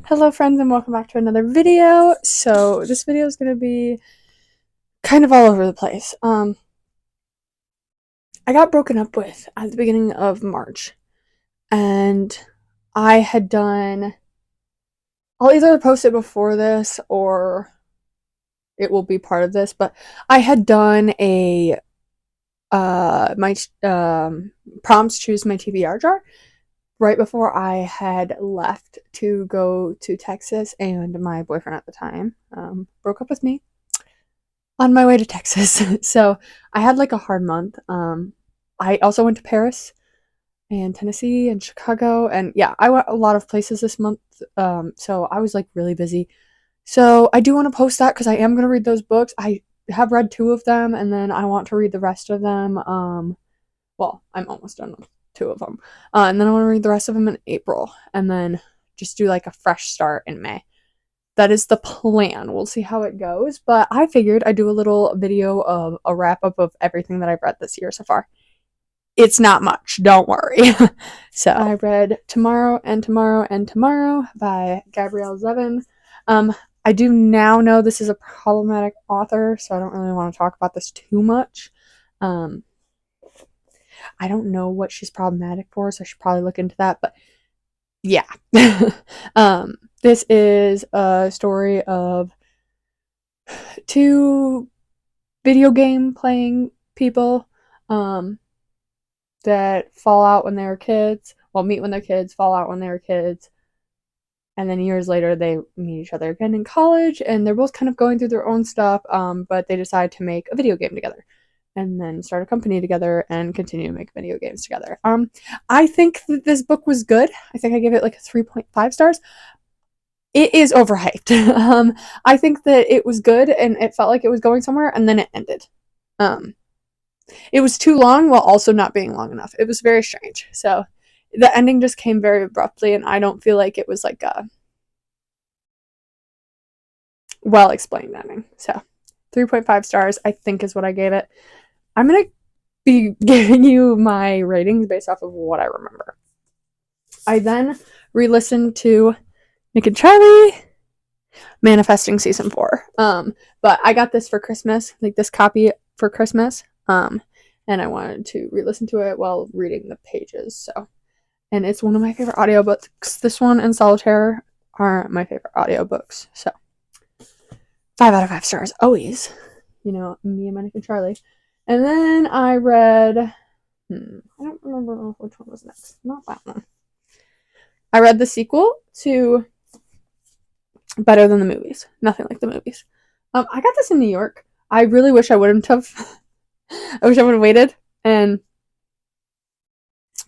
Hello friends and welcome back to another video. So this video is going to be kind of all over the place. I got broken up with at the beginning of March and I had done, I'll either post it before this or it will be part of this, but I had done a my prompts choose my TBR jar right before I had left to go to Texas, and my boyfriend at the time broke up with me on my way to Texas. So I had like a hard month. I also went to Paris and Tennessee and Chicago, and yeah, I went a lot of places this month. So I was like really busy. So I do want to post that because I am going to read those books. I have read two of them, and then I want to read the rest of them. Well, I'm almost done with two of them, and then I want to read the rest of them in April, and then just do like a fresh start in May. That is the plan. We'll see how it goes. But I figured I'd do a little video of a wrap up of everything that I've read this year so far. It's not much, don't worry. So I read Tomorrow and Tomorrow and Tomorrow by Gabrielle Zevin. I do now know this is a problematic author, so I don't really want to talk about this too much. I don't know what she's problematic for, so I should probably look into that. But yeah. This is a story of two video game playing people that fall out when they were kids. Well, meet when they're kids, fall out when they were kids. And then years later, they meet each other again in college, and they're both kind of going through their own stuff, but they decide to make a video game together and then start a company together and continue to make video games together. I think that this book was good. I think I gave it like a 3.5 stars. It is overhyped. I think that it was good and it felt like it was going somewhere, and then it ended. It was too long while also not being long enough. It was very strange. So the ending just came very abruptly, and I don't feel like it was like a well explained ending. So 3.5 stars, I think, is what I gave it. I'm going to be giving you my ratings based off of what I remember. I then re-listened to Nick and Charlie Manifesting season 4. But I got this for Christmas, like this copy for Christmas. And I wanted to re-listen to it while reading the pages. So, and it's one of my favorite audiobooks. This one and Solitaire are my favorite audiobooks. So 5 out of 5 stars always. You know, me and my Nick and Charlie. And then I read I don't remember which one was next. Not that one. I read the sequel to Better Than the Movies. Nothing like the movies. I got this in New York. I really wish I wouldn't have. I wish I would have waited and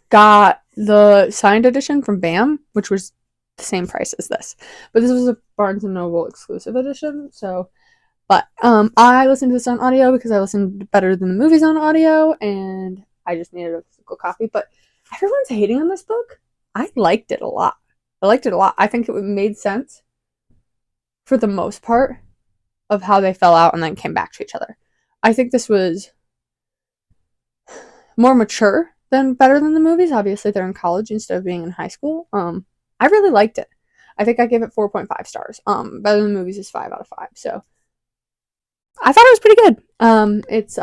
got the signed edition from BAM, which was the same price as this. But this was a Barnes & Noble exclusive edition, so... But I listened to this on audio because I listened to Better Than the Movies on audio, and I just needed a physical copy. But everyone's hating on this book. I liked it a lot. I think it made sense for the most part of how they fell out and then came back to each other. I think this was more mature than Better Than the Movies. Obviously, they're in college instead of being in high school. I really liked it. I think I gave it 4.5 stars. Better Than the Movies is 5 out of 5. So I thought it was pretty good. It's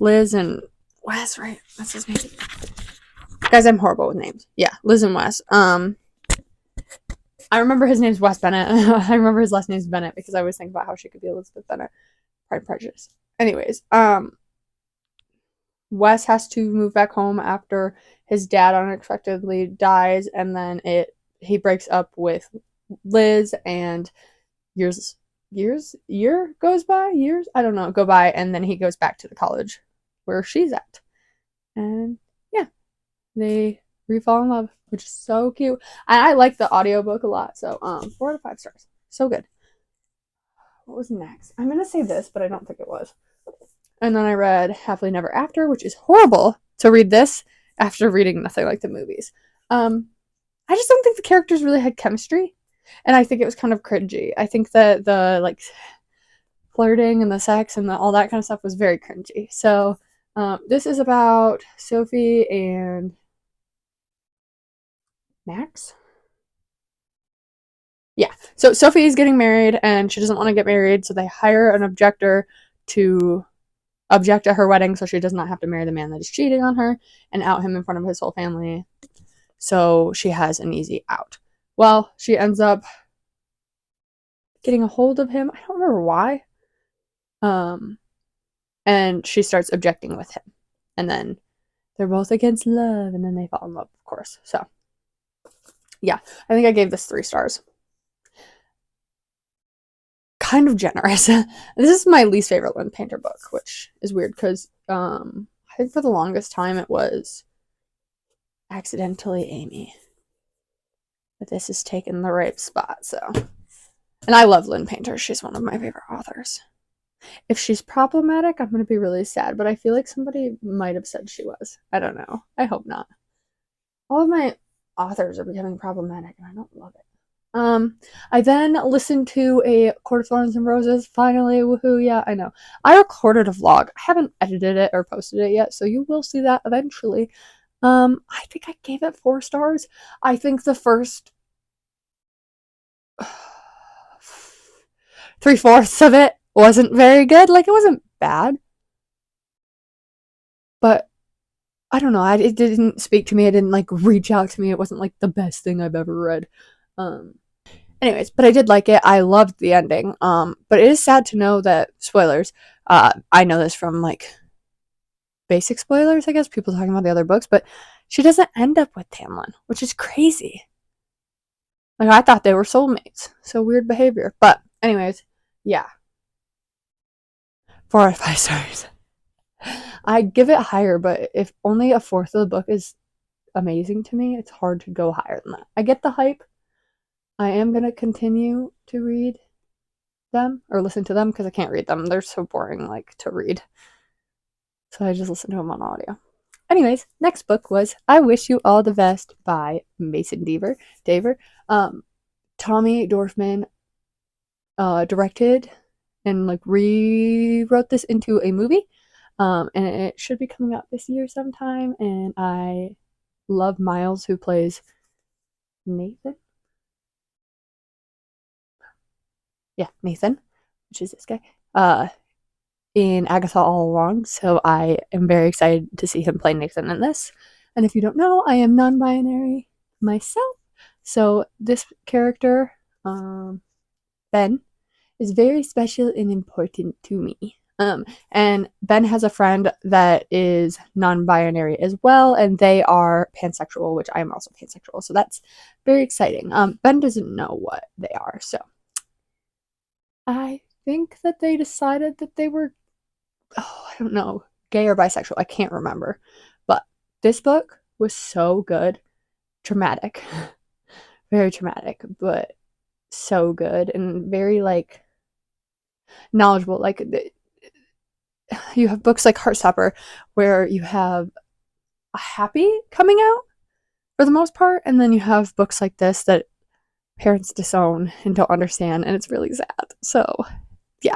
Liz and Wes, right? That's his name. Guys, I'm horrible with names. Yeah, Liz and Wes. I remember his name's Wes Bennett. I remember his last name's Bennett because I always think about how she could be Elizabeth Bennett. Pride and Prejudice. Anyways, Wes has to move back home after his dad unexpectedly dies, and then he breaks up with Liz, and year goes by, years, I don't know, go by, and then he goes back to the college where she's at. And yeah, they re-fall in love, which is so cute. I like the audiobook a lot, so 4 out of 5 stars. So good. What was next? I'm gonna say this, but I don't think it was. And then I read Happily Never After, which is horrible to read this after reading Nothing Like the Movies. I just don't think the characters really had chemistry, and I think it was kind of cringy. I think that the like flirting and the sex and all that kind of stuff was very cringy. So this is about Sophie and Max. So Sophie is getting married and she doesn't want to get married, so they hire an objector to object at her wedding so she does not have to marry the man that is cheating on her and out him in front of his whole family. So she has an easy out. Well, she ends up getting a hold of him. I don't remember why. And she starts objecting with him. And then they're both against love, and then they fall in love, of course. So, yeah, I think I gave this 3 stars. Kind of generous. This is my least favorite Lynn Painter book, which is weird because I think for the longest time it was Accidentally Amy. But this has taken the right spot, so. And I love Lynn Painter. She's one of my favorite authors. If she's problematic, I'm going to be really sad, but I feel like somebody might have said she was. I don't know. I hope not. All of my authors are becoming problematic, and I don't love it. I then listened to a Court of Thorns and Roses. Finally, woohoo! Yeah, I know. I recorded a vlog. I haven't edited it or posted it yet, so you will see that eventually. I think I gave it 4 stars. I think the first 3/4 of it wasn't very good. Like, it wasn't bad, but I don't know. It didn't speak to me. It didn't like reach out to me. It wasn't like the best thing I've ever read. Anyways, but I did like it. I loved the ending. But it is sad to know that spoilers. I know this from like basic spoilers, I guess, people talking about the other books, but she doesn't end up with Tamlin, which is crazy. Like, I thought they were soulmates. So weird behavior. But anyways, yeah. 4 out of 5 stars. I give it higher, but if only a fourth of the book is amazing to me, it's hard to go higher than that. I get the hype. I am going to continue to read them or listen to them because I can't read them. They're so boring, like, to read. So I just listen to them on audio. Anyways, next book was I Wish You All the Best by Mason Daver. Tommy Dorfman directed and like rewrote this into a movie. And it should be coming out this year sometime. And I love Miles, who plays Nathan. Yeah, Nathan, which is this guy. In Agatha All Along, so I am very excited to see him play Nathan in this. And if you don't know, I am non-binary myself, so this character, Ben, is very special and important to me. And Ben has a friend that is non-binary as well, and they are pansexual, which I am also pansexual, so that's very exciting. Ben doesn't know what they are, so I think that they decided that they were, I don't know, gay or bisexual. I can't remember. But this book was so good. Traumatic. Very traumatic, but so good and very like knowledgeable. Like, you have books like Heartstopper where you have a happy coming out for the most part, and then you have books like this that parents disown and don't understand, and it's really sad. So, yeah.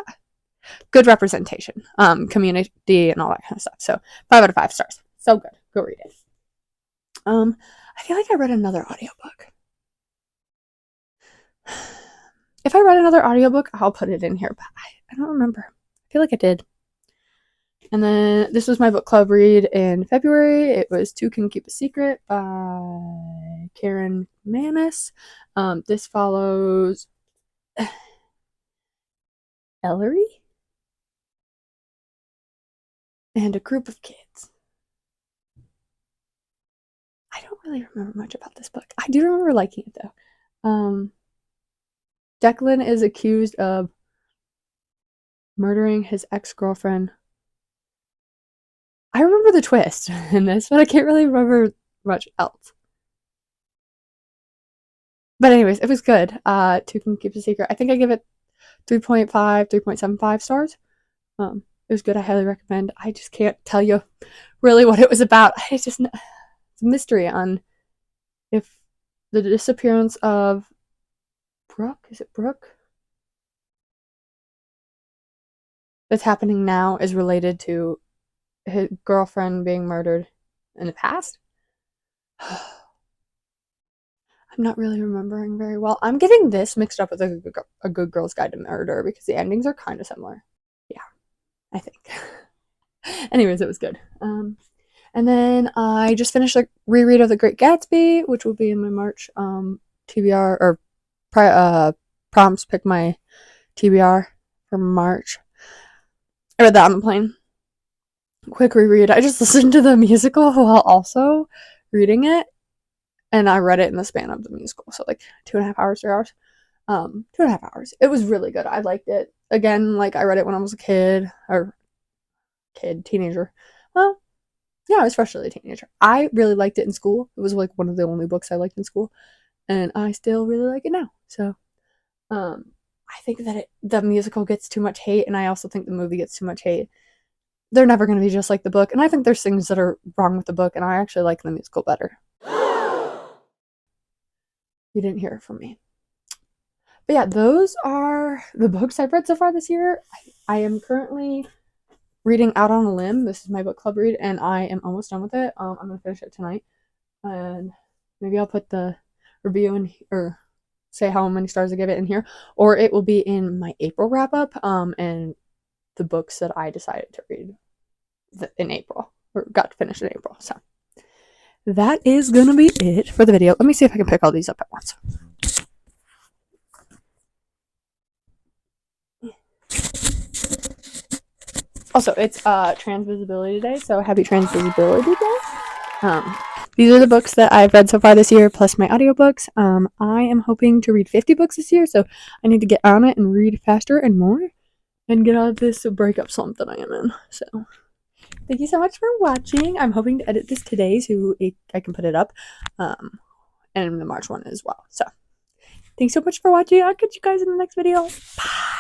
Good representation, community, and all that kind of stuff. So 5 out of 5 stars. So good. Go read it. I feel like I read another audiobook. If I read another audiobook, I'll put it in here, but I don't remember. I feel like I did. And then this was my book club read in February. It was Two Can Keep a Secret by Karen Manis. This follows Ellery and a group of kids. I don't really remember much about this book. I do remember liking it though. Declan is accused of murdering his ex-girlfriend. I remember the twist in this, but I can't really remember much else. But anyways, it was good. Two Can Keep a Secret. I think I give it 3.5, 3.75 stars. It was good. I highly recommend. I just can't tell you really what it was about. It's just it's a mystery on if the disappearance of Brooke, is it Brooke? That's happening now is related to his girlfriend being murdered in the past. I'm I'm not really remembering very well. I'm getting this mixed up with a Good Girl's Guide to Murder because the endings are kind of similar. Yeah, I think. Anyways, it was good. And then I just finished a reread of The Great Gatsby, which will be in my March TBR or prompts. Pick my TBR for March. I read that on the plane. Quick reread. I just listened to the musical while also reading it, and I read it in the span of the musical, so like 2.5 hours, 3 hours. 2.5 hours. It was really good. I liked it. Again, like I read it when I was a teenager. Well, yeah, I was freshly a teenager. I really liked it in school. It was like one of the only books I liked in school, and I still really like it now. So, I think that the musical gets too much hate, and I also think the movie gets too much hate. They're never going to be just like the book, and I think there's things that are wrong with the book, and I actually like the musical better. You didn't hear it from me. But yeah, those are the books I've read so far this year. I am currently reading Out on a Limb. This is my book club read, and I am almost done with it. I'm gonna finish it tonight, and maybe I'll put the review in or say how many stars I give it in here, or it will be in my April wrap up. And the books that I decided to read in April or got finished in April. So that is gonna be it for the video. Let me see if I can pick all these up at once. Also, it's Trans Visibility Day, so happy Trans Visibility Day. These are the books that I've read so far this year, plus my audiobooks. I am hoping to read 50 books this year, so I need to get on it and read faster and more, and get out of this breakup slump that I am in. So, thank you so much for watching. I'm hoping to edit this today so I can put it up, and the March one as well. So, thanks so much for watching. I'll catch you guys in the next video. Bye!